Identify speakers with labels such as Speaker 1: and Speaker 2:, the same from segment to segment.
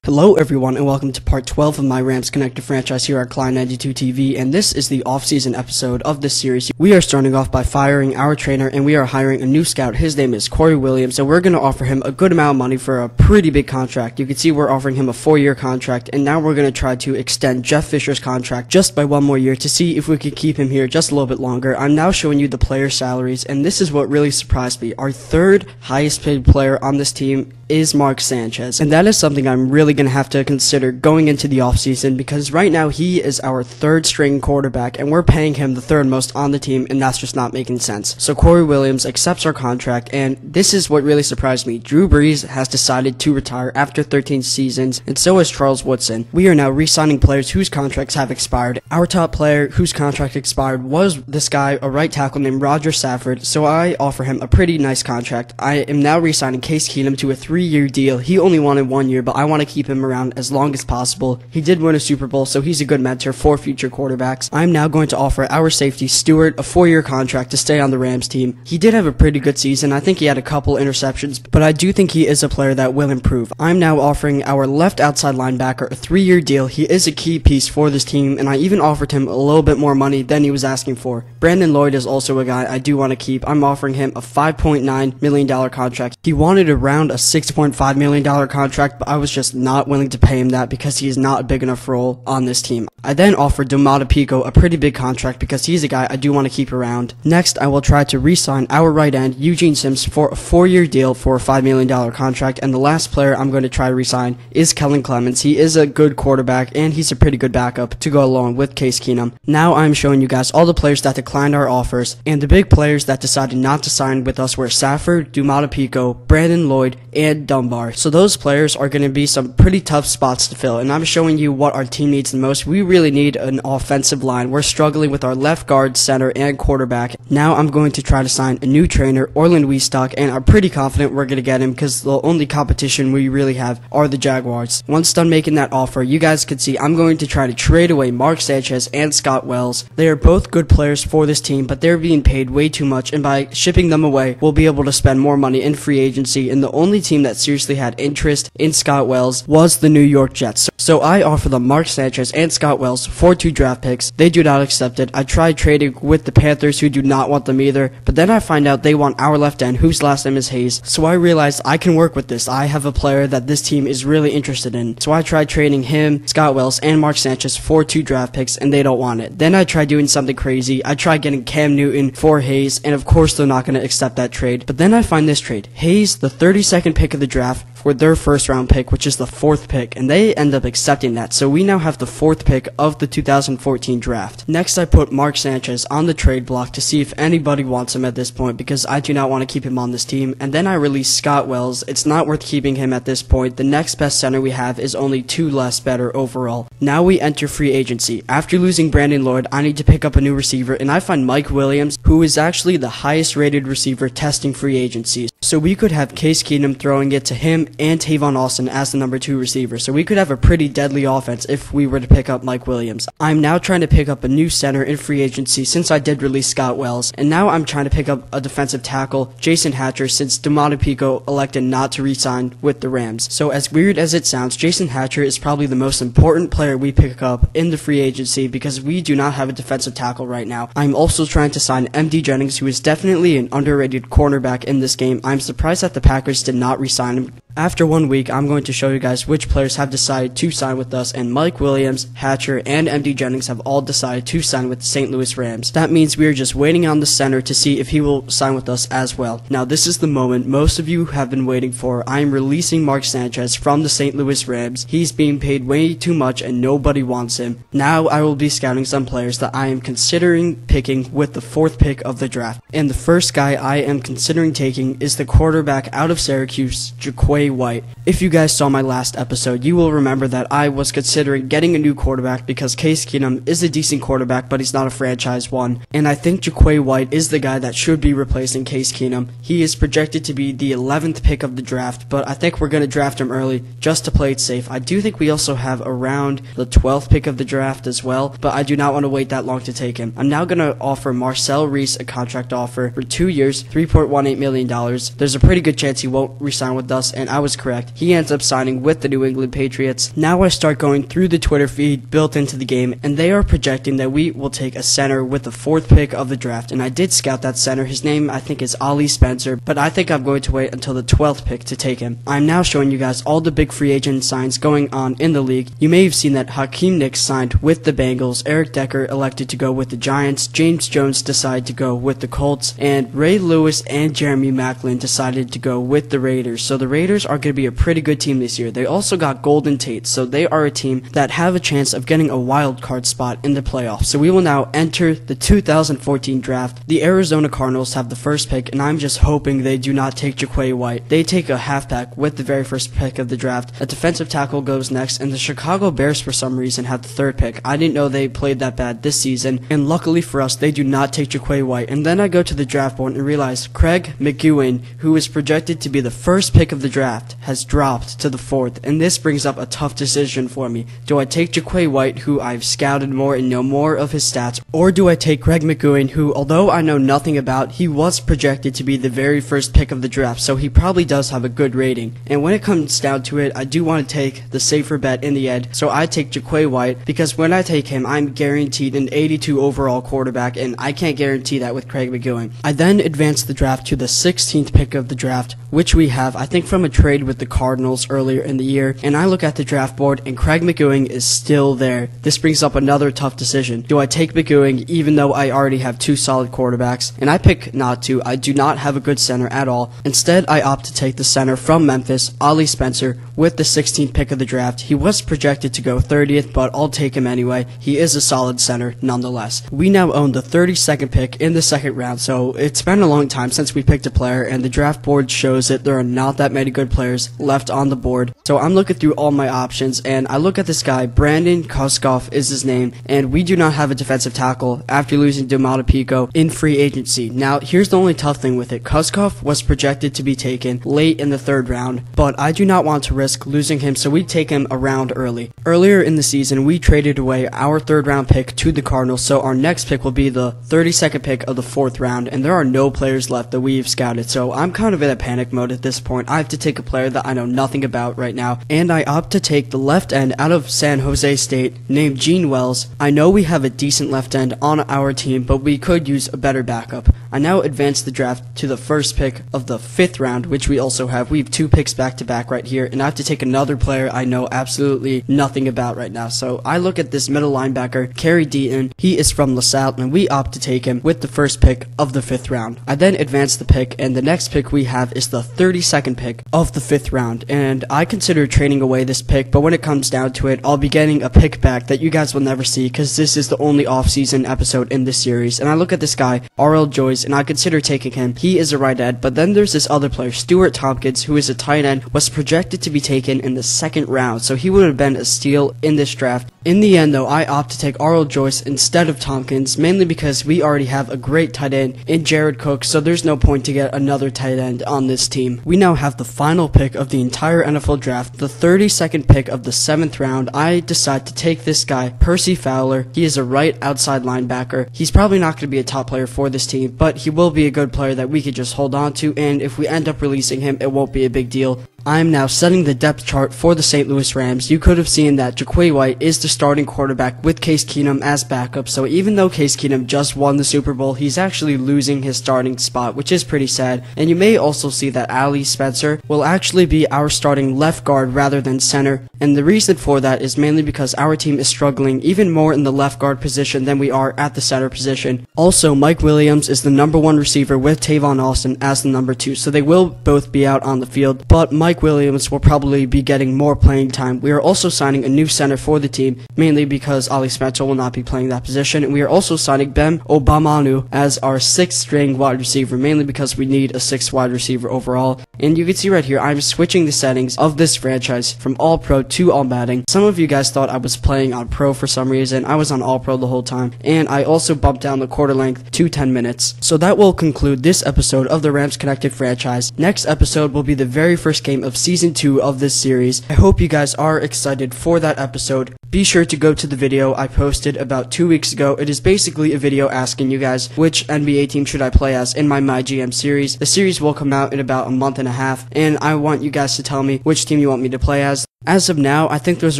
Speaker 1: Hello everyone and welcome to part 12 of my Rams Connected franchise here at Klein92 TV, and this is the off-season episode of this series. We are starting off by firing our trainer and we are hiring a new scout. His name is Corey Williams, and we're going to offer him a good amount of money for a pretty big contract. You can see we're offering him a 4-year contract, and now we're going to try to extend Jeff Fisher's contract just by 1 more year to see if we could keep him here just a little bit longer. I'm now showing you the player salaries, and this is what really surprised me. Our third highest paid player on this team is Mark Sanchez, and that is something I'm really going to have to consider going into the offseason, because right now he is our third string quarterback and we're paying him the third most on the team, and that's just not making sense. So Corey Williams accepts our contract, and this is what really surprised me. Drew Brees has decided to retire after 13 seasons, and so has Charles Woodson. We are now re-signing players whose contracts have expired. Our top player whose contract expired was this guy, a right tackle named Roger Safford, so I offer him a pretty nice contract. I am now re-signing Case Keenum to a 3-year deal. He only wanted 1 year, but I want to keep him around as long as possible. He did win a Super Bowl, so he's a good mentor for future quarterbacks. I'm now going to offer our safety Stewart a 4-year contract to stay on the Rams team. He did have a pretty good season. I think he had a couple interceptions, but I do think he is a player that will improve. I'm now offering our left outside linebacker a 3-year deal. He is a key piece for this team, and I even offered him a little bit more money than he was asking for. Brandon Lloyd is also a guy I do want to keep. I'm offering him a $5.9 million contract. He wanted around a $6.5 million contract, but I was just not willing to pay him that because he is not a big enough role on this team. I then offered Domata Pico a pretty big contract because he's a guy I do want to keep around. Next, I will try to re-sign our right end, Eugene Sims, for a 4-year deal for a $5 million contract, and the last player I'm going to try to re-sign is Kellen Clemens. He is a good quarterback, and he's a pretty good backup to go along with Case Keenum. Now I'm showing you guys all the players that declined our offers, and the big players that decided not to sign with us were Safford, Domata Pico, Brandon Lloyd, and Dunbar. So those players are going to be some pretty tough spots to fill, and I'm showing you what our team needs the most. We really need an offensive line. We're struggling with our left guard, center, and quarterback. Now I'm going to try to sign a new trainer, Orland Wiestock, and I'm pretty confident we're going to get him because the only competition we really have are the Jaguars. Once done making that offer, you guys can see I'm going to try to trade away Mark Sanchez and Scott Wells. They are both good players for this team, but they're being paid way too much, and by shipping them away, we'll be able to spend more money in free agency, and the only team that seriously had interest in Scott Wells was the New York Jets. So I offer them Mark Sanchez and Scott Wells for 2 draft picks. They do not accept it. I tried trading with the Panthers, who do not want them either, but then I find out they want our left end, whose last name is Hayes. So I realized I can work with this. I have a player that this team is really interested in. So I tried trading him, Scott Wells, and Mark Sanchez for 2 draft picks, and they don't want it. Then I tried doing something crazy. I tried getting Cam Newton for Hayes, and of course they're not going to accept that trade. But then I find this trade. Hayes, the 32nd pick of the draft, for their first round pick, which is the 4th pick, and they end up accepting that. So we now have the 4th pick of the 2014 draft. Next, I put Mark Sanchez on the trade block to see if anybody wants him at this point, because I do not want to keep him on this team. And then I release Scott Wells. It's not worth keeping him at this point. The next best center we have is only 2 less better overall. Now we enter free agency. After losing Brandon Lloyd, I need to pick up a new receiver, and I find Mike Williams, who is actually the highest rated receiver testing free agency. So we could have Case Keenum throwing it to him and Tavon Austin as the number 2 receiver. So we could have a pretty deadly offense if we were to pick up Mike Williams. I'm now trying to pick up a new center in free agency since I did release Scott Wells. And now I'm trying to pick up a defensive tackle, Jason Hatcher, since Domata Pico elected not to re-sign with the Rams. So as weird as it sounds, Jason Hatcher is probably the most important player we pick up in the free agency because we do not have a defensive tackle right now. I'm also trying to sign MD Jennings, who is definitely an underrated cornerback in this game. I'm surprised that the Packers did not re-sign him. After 1 week, I'm going to show you guys which players have decided to sign with us, and Mike Williams, Hatcher, and MD Jennings have all decided to sign with the St. Louis Rams. That means we are just waiting on the center to see if he will sign with us as well. Now, this is the moment most of you have been waiting for. I am releasing Mark Sanchez from the St. Louis Rams. He's being paid way too much and nobody wants him. Now I will be scouting some players that I am considering picking with the 4th pick of the draft. And the first guy I am considering taking is the quarterback out of Syracuse, Jaquay Jaquay White. If you guys saw my last episode, you will remember that I was considering getting a new quarterback because Case Keenum is a decent quarterback, but he's not a franchise one. And I think Jaquay White is the guy that should be replacing Case Keenum. He is projected to be the 11th pick of the draft, but I think we're going to draft him early just to play it safe. I do think we also have around the 12th pick of the draft as well, but I do not want to wait that long to take him. I'm now going to offer Marcel Reese a contract offer for 2 years, $3.18 million. There's a pretty good chance he won't resign with us, and I was correct. He ends up signing with the New England Patriots. Now I start going through the Twitter feed built into the game, and they are projecting that we will take a center with the 4th pick of the draft, and I did scout that center. His name I think is Ali Spencer, but I think I'm going to wait until the 12th pick to take him. I'm now showing you guys all the big free agent signs going on in the league. You may have seen that Hakeem Nicks signed with the Bengals, Eric Decker elected to go with the Giants, James Jones decided to go with the Colts, and Ray Lewis and Jeremy Maclin decided to go with the Raiders. So the Raiders are going to be a pretty good team this year. They also got Golden Tate, so they are a team that have a chance of getting a wild card spot in the playoffs. So we will now enter the 2014 draft. The Arizona Cardinals have the first pick, and I'm just hoping they do not take Jaquay White. They take a halfback with the very first pick of the draft. A defensive tackle goes next, and the Chicago Bears for some reason have the 3rd pick. I didn't know they played that bad this season, and luckily for us, they do not take Jaquay White. And then I go to the draft board and realize Craig McEwen, who is projected to be the first pick of the draft, has dropped to the 4th, and this brings up a tough decision for me. Do I take Jaquay White, who I've scouted more and know more of his stats, or do I take Craig McEwen, who, although I know nothing about, he was projected to be the very first pick of the draft, so he probably does have a good rating. And when it comes down to it, I do want to take the safer bet in the end, so I take Jaquay White, because when I take him, I'm guaranteed an 82 overall quarterback, and I can't guarantee that with Craig McEwen. I then advance the draft to the 16th pick of the draft, which we have, I think, from a trade with the Cardinals earlier in the year, and I look at the draft board, and Craig McEwen is still there. This brings up another tough decision. Do I take McEwen even though I already have 2 solid quarterbacks? And I pick not to. I do not have a good center at all. Instead, I opt to take the center from Memphis, Ali Spencer, with the 16th pick of the draft. He was projected to go 30th, but I'll take him anyway. He is a solid center nonetheless. We now own the 32nd pick in the 2nd round, so it's been a long time since we picked a player, and the draft board shows that there are not that many good players left on the board. So I'm looking through all my options, and I look at this guy, Brandon Koskoff is his name, and we do not have a defensive tackle after losing Domata Pico in free agency. Now, here's the only tough thing with it. Koskoff was projected to be taken late in the 3rd round, but I do not want to risk losing him, so we take him a round early. Earlier in the season, we traded away our 3rd round pick to the Cardinals, so our next pick will be the 32nd pick of the 4th round, and there are no players left that we've scouted, so I'm kind of in a panic mode at this point. I have to take a player that I know nothing about right now, and I opt to take the left end out of San Jose State named Gene Wells. I know we have a decent left end on our team, but we could use a better backup. I now advance the draft to the first pick of the 5th round, which we also have. We have 2 picks back to back right here, and I have to take another player I know absolutely nothing about right now. So I look at this middle linebacker, Kerry Deaton. He is from LaSalle, and we opt to take him with the first pick of the 5th round. I then advance the pick, and the next pick we have is the 32nd pick of the 5th round, and I consider trading away this pick, but when it comes down to it, I'll be getting a pick back that you guys will never see, because this is the only off-season episode in this series. And I look at this guy, R.L. Joyce, and I consider taking him. He is a right end, but then there's this other player, Stuart Tompkins, who is a tight end, was projected to be taken in the 2nd round, so he would have been a steal in this draft. In the end, though, I opt to take R.L. Joyce instead of Tompkins, mainly because we already have a great tight end in Jared Cook, so there's no point to get another tight end on this team. We now have the final pick of the entire NFL draft, the 32nd pick of the 7th round. I decide to take this guy, Percy Fowler. He is a right outside linebacker. He's probably not going to be a top player for this team, but he will be a good player that we could just hold on to, and if we end up releasing him, it won't be a big deal. I'm now setting the depth chart for the St. Louis Rams. You could have seen that Jaquay White is the starting quarterback with Case Keenum as backup, so even though Case Keenum just won the Super Bowl, he's actually losing his starting spot, which is pretty sad. And you may also see that Ali Spencer will actually be our starting left guard rather than center, and the reason for that is mainly because our team is struggling even more in the left guard position than we are at the center position. Also, Mike Williams is the #1 receiver with Tavon Austin as the #2, so they will both be out on the field, but Mike Mike Williams will probably be getting more playing time. We are also signing a new center for the team, mainly because Ali Spencer will not be playing that position. And we are also signing Ben Obamanu as our 6th string wide receiver, mainly because we need a 6th wide receiver overall. And you can see right here, I'm switching the settings of this franchise from All Pro to All Madden. Some of you guys thought I was playing on Pro for some reason. I was on All Pro the whole time. And I also bumped down the quarter length to 10 minutes. So that will conclude this episode of the Rams Connected franchise. Next episode will be the very first game of Season 2 of this series. I hope you guys are excited for that episode. Be sure to go to the video I posted about 2 weeks ago. It is basically a video asking you guys which NBA team should I play as in my GM series. The series will come out in about a month and a half, and I want you guys to tell me which team you want me to play as. As of now, I think there's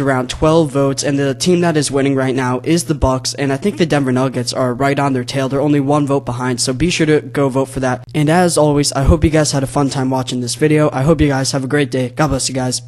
Speaker 1: around 12 votes, and the team that is winning right now is the Bucks, and I think the Denver Nuggets are right on their tail. They're only 1 vote behind, so be sure to go vote for that. And as always, I hope you guys had a fun time watching this video. I hope you guys have a great day. God bless you guys.